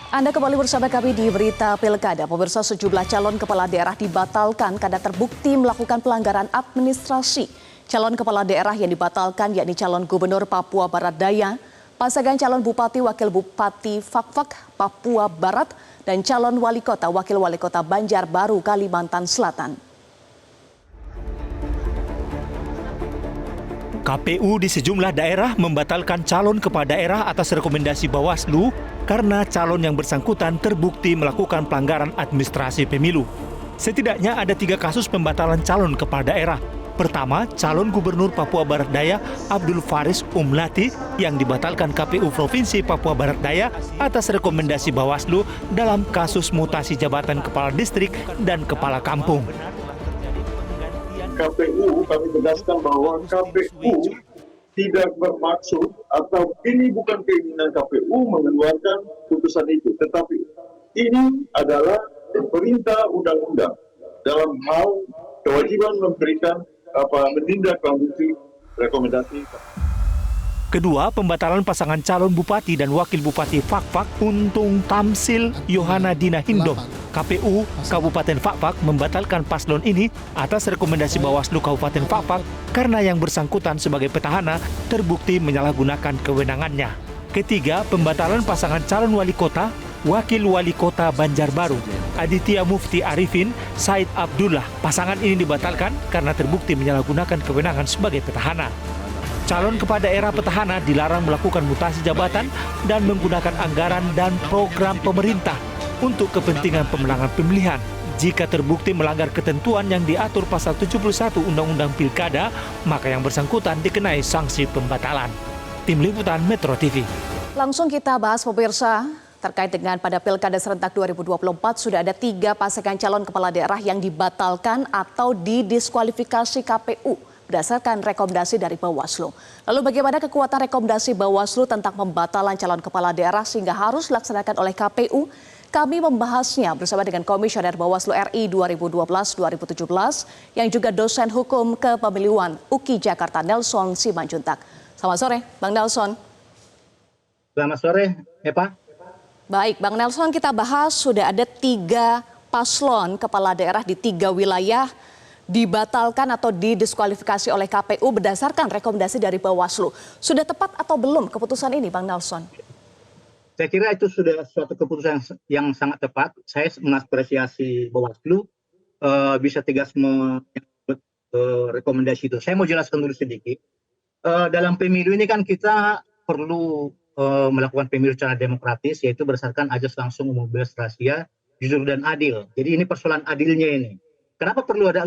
Anda kembali bersama kami di Berita Pilkada. Pemirsa, sejumlah calon kepala daerah dibatalkan karena terbukti melakukan pelanggaran administrasi. Calon kepala daerah yang dibatalkan yakni calon gubernur Papua Barat Daya, pasangan calon bupati wakil bupati Fakfak Papua Barat, dan calon wali kota wakil wali kota Banjarbaru Kalimantan Selatan. KPU di sejumlah daerah membatalkan calon kepala daerah atas rekomendasi Bawaslu karena calon yang bersangkutan terbukti melakukan pelanggaran administrasi pemilu. Setidaknya ada 3 kasus pembatalan calon kepala daerah. Pertama, calon gubernur Papua Barat Daya Abdul Faris Umlati yang dibatalkan KPU Provinsi Papua Barat Daya atas rekomendasi Bawaslu dalam kasus mutasi jabatan kepala distrik dan kepala kampung. KPU, kami tegaskan bahwa KPU tidak bermaksud atau ini bukan keinginan KPU mengeluarkan putusan itu, tetapi ini adalah perintah undang-undang dalam hal kewajiban memberikan menindaklanjuti rekomendasi. Kedua, pembatalan pasangan calon bupati dan wakil bupati Fakfak Untung Tamsil Yohana Dina Hindom. KPU Kabupaten Fakfak membatalkan paslon ini atas rekomendasi Bawaslu Kabupaten Fakfak karena yang bersangkutan sebagai petahana terbukti menyalahgunakan kewenangannya. Ketiga, pembatalan pasangan calon wali kota, wakil wali kota Banjarbaru, Aditya Mufti Arifin, Said Abdullah. Pasangan ini dibatalkan karena terbukti menyalahgunakan kewenangan sebagai petahana. Calon kepala daerah petahana dilarang melakukan mutasi jabatan dan menggunakan anggaran dan program pemerintah untuk kepentingan pemenangan pemilihan. Jika terbukti melanggar ketentuan yang diatur pasal 71 Undang-Undang Pilkada, maka yang bersangkutan dikenai sanksi pembatalan. Tim Liputan Metro TV. Langsung kita bahas, pemirsa, terkait dengan pada Pilkada Serentak 2024 sudah ada 3 pasangan calon kepala daerah yang dibatalkan atau didiskualifikasi KPU berdasarkan rekomendasi dari Bawaslu. Lalu bagaimana kekuatan rekomendasi Bawaslu tentang pembatalan calon kepala daerah sehingga harus dilaksanakan oleh KPU? Kami membahasnya bersama dengan Komisioner Bawaslu RI 2012-2017 yang juga dosen hukum kepemiluan UKI Jakarta, Nelson Simanjuntak. Selamat sore, Bang Nelson. Selamat sore, Eva. Baik, Bang Nelson, kita bahas sudah ada 3 paslon kepala daerah di 3 wilayah dibatalkan atau didiskualifikasi oleh KPU berdasarkan rekomendasi dari Bawaslu. Sudah tepat atau belum keputusan ini, Bang Nelson? Saya kira itu sudah suatu keputusan yang sangat tepat. Saya mengapresiasi Bawaslu bisa tegas rekomendasi itu. Saya mau jelaskan dulu sedikit. Dalam pemilu ini kan kita perlu melakukan pemilu secara demokratis, yaitu berdasarkan ajas langsung, umum, bebas, rahasia, jujur dan adil. Jadi ini persoalan adilnya ini. Kenapa perlu ada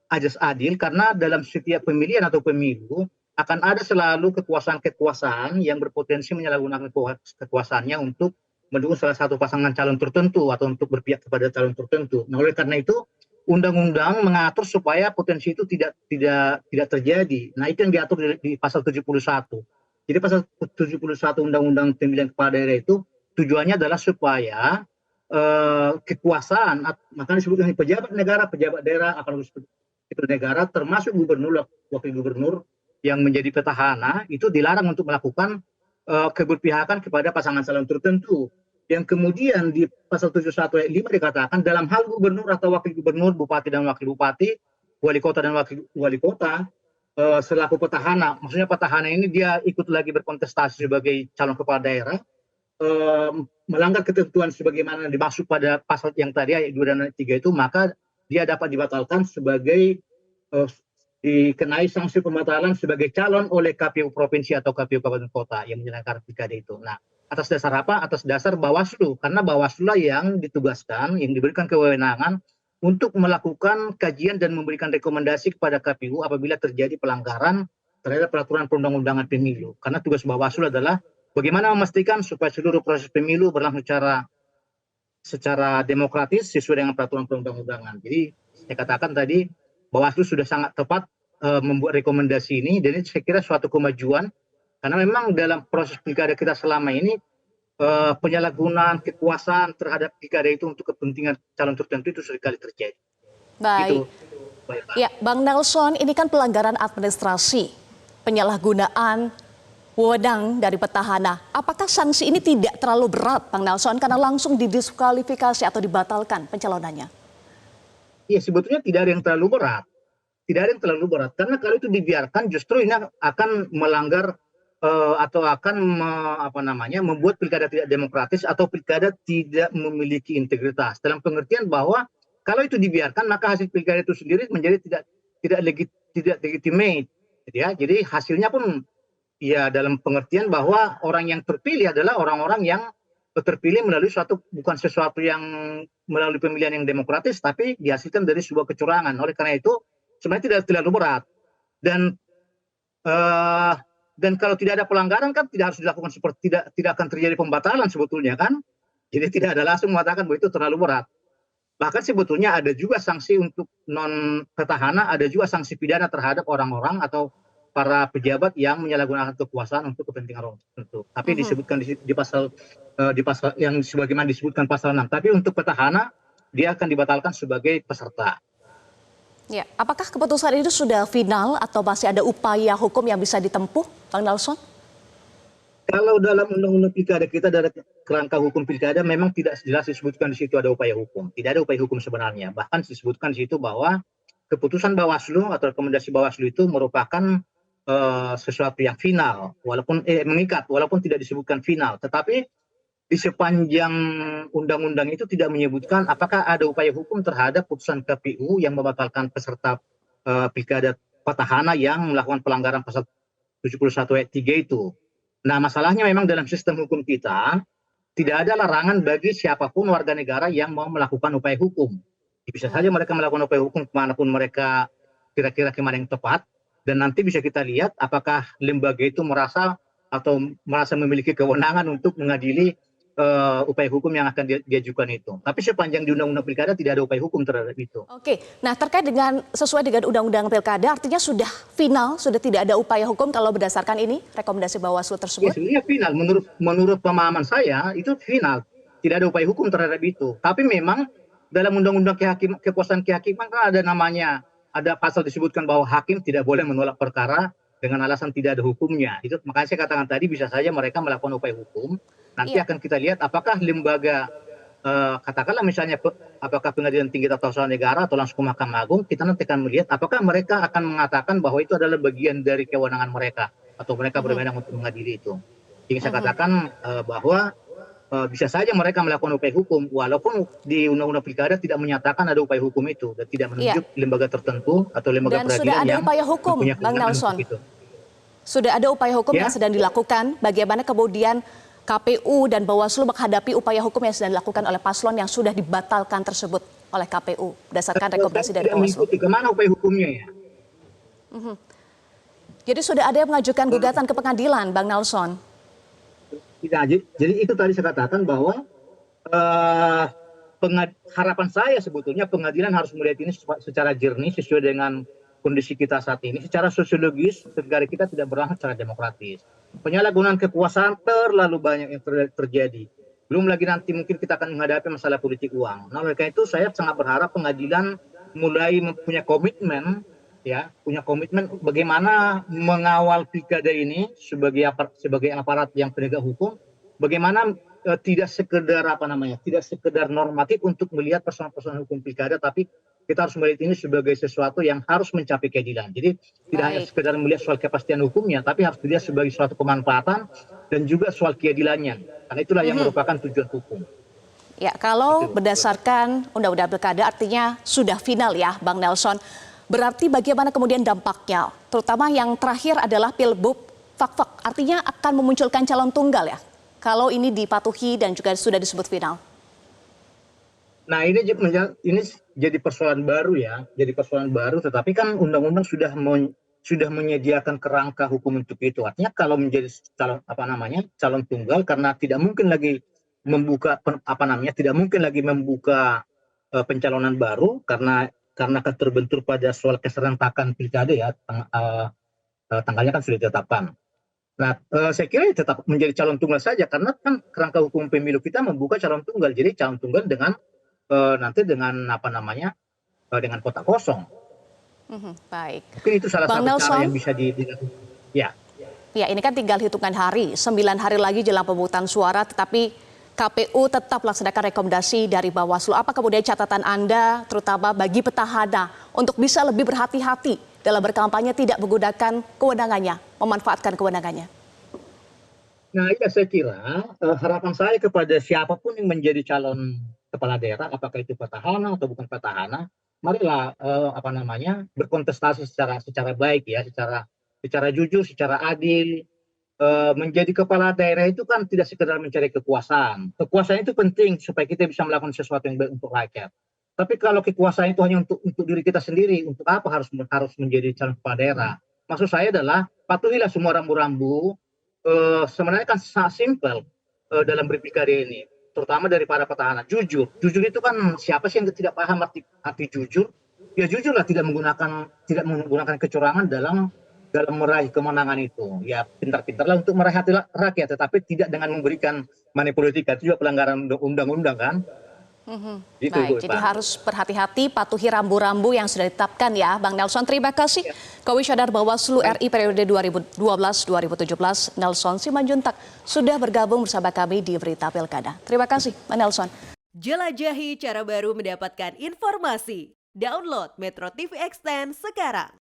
ajas adil? Karena dalam setiap pemilihan atau pemilu akan ada selalu kekuasaan-kekuasaan yang berpotensi menyalahgunakan kekuasaannya untuk mendukung salah satu pasangan calon tertentu atau untuk berpihak kepada calon tertentu. Nah, oleh karena itu undang-undang mengatur supaya potensi itu tidak terjadi. Nah, itu yang diatur di pasal 71. Jadi pasal 71 Undang-Undang Pemilihan Kepala Daerah itu tujuannya adalah supaya kekuasaan, makanya disebut pejabat negara, pejabat daerah, aparatus sipil negara, termasuk gubernur, wakil gubernur yang menjadi petahana, itu dilarang untuk melakukan keberpihakan kepada pasangan calon tertentu. Yang kemudian di pasal 71 ayat 5 dikatakan dalam hal gubernur atau wakil gubernur, bupati dan wakil bupati, wali kota dan wakil wali kota, selaku petahana, maksudnya petahana ini dia ikut lagi berkontestasi sebagai calon kepala daerah, melanggar ketentuan sebagaimana dimaksud pada pasal yang tadi ayat 2 dan ayat 3 itu, maka dia dapat dibatalkan sebagai dikenai sanksi pembatalan sebagai calon oleh KPU provinsi atau KPU kabupaten kota yang menyelenggarakan pilkada itu. Nah, atas dasar apa? Atas dasar Bawaslu, karena Bawaslu lah yang ditugaskan, yang diberikan kewenangan untuk melakukan kajian dan memberikan rekomendasi kepada KPU apabila terjadi pelanggaran terhadap peraturan perundang-undangan pemilu. Karena tugas Bawaslu adalah bagaimana memastikan supaya seluruh proses pemilu berlangsung secara demokratis sesuai dengan peraturan perundang-undangan. Jadi saya katakan tadi Bawaslu sudah sangat tepat membuat rekomendasi ini, dan ini saya kira suatu kemajuan karena memang dalam proses pilkada kita selama ini penyalahgunaan kekuasaan terhadap pilkada itu untuk kepentingan calon tertentu itu seringkali terjadi. Baik. Gitu. Ya, Bang Nelson, ini kan pelanggaran administrasi, penyalahgunaan wewenang dari petahana. Apakah sanksi ini tidak terlalu berat, Bang Nelson, karena langsung didiskualifikasi atau dibatalkan pencalonannya? Iya, sebetulnya tidak ada yang terlalu berat. Tidak ada yang terlalu berat. Karena kalau itu dibiarkan justru ini akan melanggar atau akan membuat pilkada tidak demokratis atau pilkada tidak memiliki integritas. Dalam pengertian bahwa kalau itu dibiarkan maka hasil pilkada itu sendiri menjadi tidak legitimate. Ya, jadi hasilnya pun ya dalam pengertian bahwa orang yang terpilih adalah orang-orang yang terpilih melalui bukan sesuatu yang melalui pemilihan yang demokratis, tapi dihasilkan dari sebuah kecurangan. Oleh karena itu sebenarnya tidak terlalu berat, dan kalau tidak ada pelanggaran kan tidak harus dilakukan seperti tidak akan terjadi pembatalan sebetulnya kan. Jadi tidak ada langsung mengatakan bahwa itu terlalu berat. Bahkan sebetulnya ada juga sanksi untuk non petahana, ada juga sanksi pidana terhadap orang-orang atau para pejabat yang menyalahgunakan kekuasaan untuk kepentingan tertentu. Tapi disebutkan di pasal yang sebagaimana disebutkan pasal 6. Tapi untuk petahana dia akan dibatalkan sebagai peserta. Ya, apakah keputusan itu sudah final atau masih ada upaya hukum yang bisa ditempuh, Bang Nelson? Kalau dalam undang-undang pilkada kita dari kerangka hukum pilkada memang tidak jelas disebutkan di situ ada upaya hukum. Tidak ada upaya hukum sebenarnya. Bahkan disebutkan di situ bahwa keputusan Bawaslu atau rekomendasi Bawaslu itu merupakan sesuatu yang final, walaupun mengikat, walaupun tidak disebutkan final. Tetapi di sepanjang undang-undang itu tidak menyebutkan apakah ada upaya hukum terhadap putusan KPU yang membatalkan peserta pilkada petahana yang melakukan pelanggaran pasal 71 ayat 3 itu. Nah, masalahnya memang dalam sistem hukum kita tidak ada larangan bagi siapapun warga negara yang mau melakukan upaya hukum. Bisa saja mereka melakukan upaya hukum kemanapun mereka kira-kira kemana yang tepat, dan nanti bisa kita lihat apakah lembaga itu merasa memiliki kewenangan untuk mengadili upaya hukum yang akan diajukan itu. Tapi sepanjang di Undang-Undang Pilkada tidak ada upaya hukum terhadap itu. Oke, nah terkait dengan sesuai dengan Undang-Undang Pilkada, artinya sudah final, sudah tidak ada upaya hukum kalau berdasarkan ini rekomendasi Bawaslu tersebut? Ya, sebenarnya final. Menurut pemahaman saya itu final, tidak ada upaya hukum terhadap itu. Tapi memang dalam Undang-Undang kekuasaan kehakiman kan ada pasal disebutkan bahwa hakim tidak boleh menolak perkara dengan alasan tidak ada hukumnya. Itu makanya saya katakan tadi bisa saja mereka melakukan upaya hukum. Nanti akan kita lihat apakah lembaga katakanlah misalnya apakah Pengadilan Tinggi Tata Usaha Negara atau langsung ke Mahkamah Agung, kita nanti akan melihat apakah mereka akan mengatakan bahwa itu adalah bagian dari kewenangan mereka atau mereka berwenang untuk mengadili itu. Jadi saya katakan bahwa bisa saja mereka melakukan upaya hukum walaupun di Undang-Undang Pilkada tidak menyatakan ada upaya hukum itu dan tidak menunjuk lembaga tertentu atau lembaga peradilan yang upaya hukum, mempunyai Bang Nelson. Sudah ada upaya hukum yang sedang dilakukan. Bagaimana kemudian KPU dan Bawaslu menghadapi upaya hukum yang sedang dilakukan oleh paslon yang sudah dibatalkan tersebut oleh KPU berdasarkan rekomendasi dari Bawaslu? Kemana upaya hukumnya ya? Jadi sudah ada yang mengajukan gugatan ke pengadilan, Bang Nelson? Jadi itu tadi saya katakan bahwa harapan saya sebetulnya pengadilan harus melihat ini secara jernih sesuai dengan kondisi kita saat ini. Secara sosiologis negara kita tidak berlangsung secara demokratis. Penyalahgunaan kekuasaan terlalu banyak yang terjadi. Belum lagi nanti mungkin kita akan menghadapi masalah politik uang. Nah, oleh karena itu saya sangat berharap pengadilan mulai punya komitmen bagaimana mengawal pilkada ini sebagai aparat yang penegak hukum, bagaimana tidak sekedar normatif untuk melihat persoalan-persoalan hukum pilkada, tapi kita harus melihat ini sebagai sesuatu yang harus mencapai keadilan. Jadi tidak hanya sekedar melihat soal kepastian hukumnya, tapi harus dilihat sebagai suatu kemanfaatan dan juga soal keadilannya. Karena itulah yang merupakan tujuan hukum. Ya, kalau berdasarkan Undang-Undang Pilkada artinya sudah final ya, Bang Nelson. Berarti bagaimana kemudian dampaknya? Terutama yang terakhir adalah Pilbub Fakfak. Artinya akan memunculkan calon tunggal ya? Kalau ini dipatuhi dan juga sudah disebut final. Nah, ini jadi persoalan baru ya, tetapi kan undang-undang sudah menyediakan kerangka hukum untuk itu. Artinya kalau menjadi calon tunggal karena tidak mungkin lagi membuka pencalonan baru karena akan terbentur pada soal keserentakan pilkada ya, tanggalnya kan sudah ditetapkan. Nah, saya kira tetap menjadi calon tunggal saja karena kan kerangka hukum pemilu kita membuka calon tunggal. Jadi calon tunggal dengan dengan kotak kosong. Baik. Mungkin itu salah satu cara yang bisa dilakukan. Ya. Ya, ini kan tinggal hitungan hari, 9 hari lagi jelang pemungutan suara, tetapi KPU tetap melaksanakan rekomendasi dari Bawaslu. Apa kemudian catatan Anda, terutama bagi petahana, untuk bisa lebih berhati-hati dalam berkampanye tidak menggunakan kewenangannya, memanfaatkan kewenangannya? Nah, iya saya kira harapan saya kepada siapapun yang menjadi calon kepala daerah, apakah itu petahana atau bukan petahana, marilah berkontestasi secara baik ya, secara jujur, secara adil. Menjadi kepala daerah itu kan tidak sekedar mencari kekuasaan. Kekuasaan itu penting supaya kita bisa melakukan sesuatu yang baik untuk rakyat. Tapi kalau kekuasaan itu hanya untuk diri kita sendiri, untuk apa harus menjadi calon kepala daerah? Maksud saya adalah patuhilah semua rambu-rambu. Sebenarnya kan sangat simpel dalam berpikir ini, terutama dari para petahana. Jujur itu kan siapa sih yang tidak paham arti jujur? Ya jujurlah, tidak menggunakan kecurangan dalam meraih kemenangan itu. Ya pintar-pintarlah untuk meraih hati rakyat, tetapi tidak dengan memberikan money politika. Itu juga pelanggaran undang-undang kan. Gitu, Baik, jadi harus berhati-hati, patuhi rambu-rambu yang sudah ditetapkan ya. Bang Nelson, terima kasih. Komisioner Bawaslu RI periode 2012-2017, Nelson Simanjuntak, sudah bergabung bersama kami di Berita Pilkada. Terima kasih, Bang Nelson. Jelajahi cara baru mendapatkan informasi. Download Metro TV Extend sekarang.